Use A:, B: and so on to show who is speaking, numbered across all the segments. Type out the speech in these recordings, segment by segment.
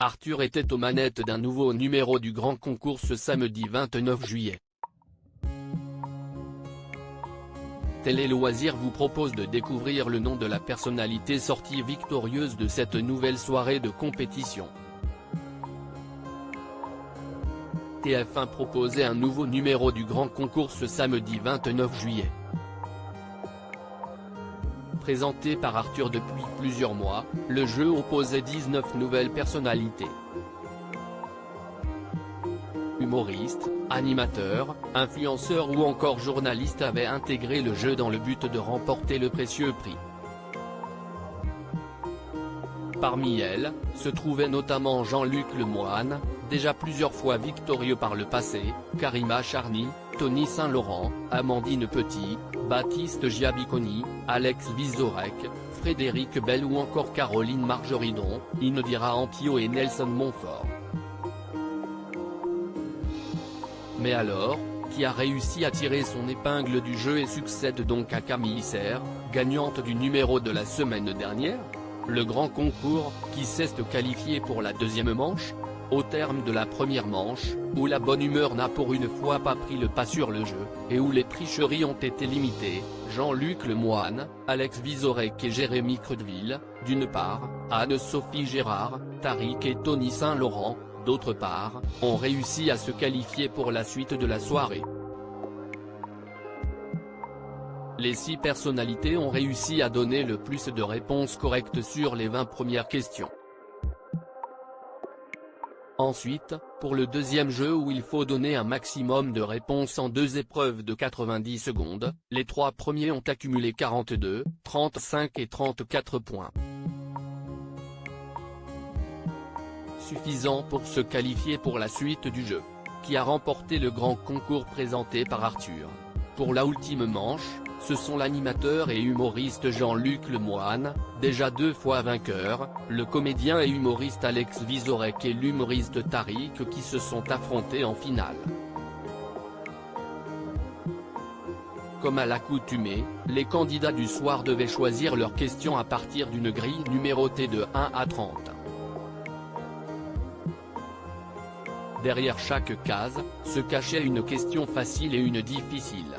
A: Arthur était aux manettes d'un nouveau numéro du grand concours ce samedi 29 juillet. Télé Loisirs vous propose de découvrir le nom de la personnalité sortie victorieuse de cette nouvelle soirée de compétition. TF1 proposait un nouveau numéro du grand concours ce samedi 29 juillet. Présenté par Arthur depuis plusieurs mois, le jeu opposait 19 nouvelles personnalités. Humoristes, animateurs, influenceurs ou encore journalistes avaient intégré le jeu dans le but de remporter le précieux prix. Parmi elles, se trouvait notamment Jean-Luc Lemoine, déjà plusieurs fois victorieux par le passé, Karima Charny, Tony Saint-Laurent, Amandine Petit, Baptiste Giabiconi, Alex Vizorek, Frédéric Bell ou encore Caroline Margeridon, Indira Ampio et Nelson Montfort. Mais alors, qui a réussi à tirer son épingle du jeu et succède donc à Camille Serre, gagnante du numéro de la semaine dernière? Le grand concours, qui s'est qualifié pour la deuxième manche? Au terme de la première manche, où la bonne humeur n'a pour une fois pas pris le pas sur le jeu, et où les tricheries ont été limitées, Jean-Luc Lemoine, Alex Vizorek et Jérémy Crudeville, d'une part, Anne-Sophie Gérard, Tariq et Tony Saint-Laurent, d'autre part, ont réussi à se qualifier pour la suite de la soirée. Les 6 personnalités ont réussi à donner le plus de réponses correctes sur les 20 premières questions. Ensuite, pour le deuxième jeu où il faut donner un maximum de réponses en 2 épreuves de 90 secondes, les 3 premiers ont accumulé 42, 35 et 34 points. Suffisant pour se qualifier pour la suite du jeu, qui a remporté le grand concours présenté par Arthur. Pour la ultime manche, ce sont l'animateur et humoriste Jean-Luc Lemoine, déjà 2 fois vainqueur, le comédien et humoriste Alex Vizorek et l'humoriste Tariq qui se sont affrontés en finale. Comme à l'accoutumée, les candidats du soir devaient choisir leurs questions à partir d'une grille numérotée de 1 à 30. Derrière chaque case, se cachait une question facile et une difficile.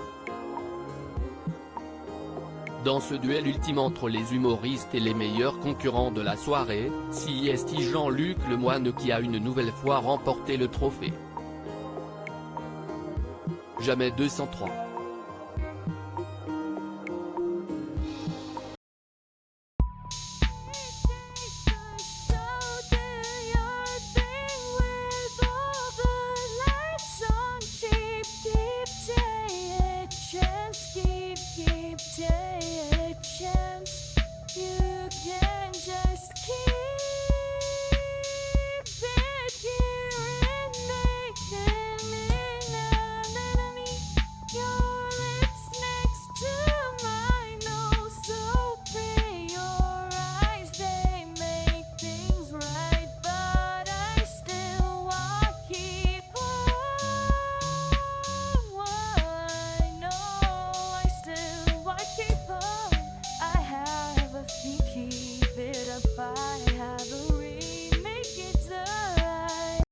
A: Dans ce duel ultime entre les humoristes et les meilleurs concurrents de la soirée, c'est Jean-Luc Lemoine qui a une nouvelle fois remporté le trophée. Jamais 203.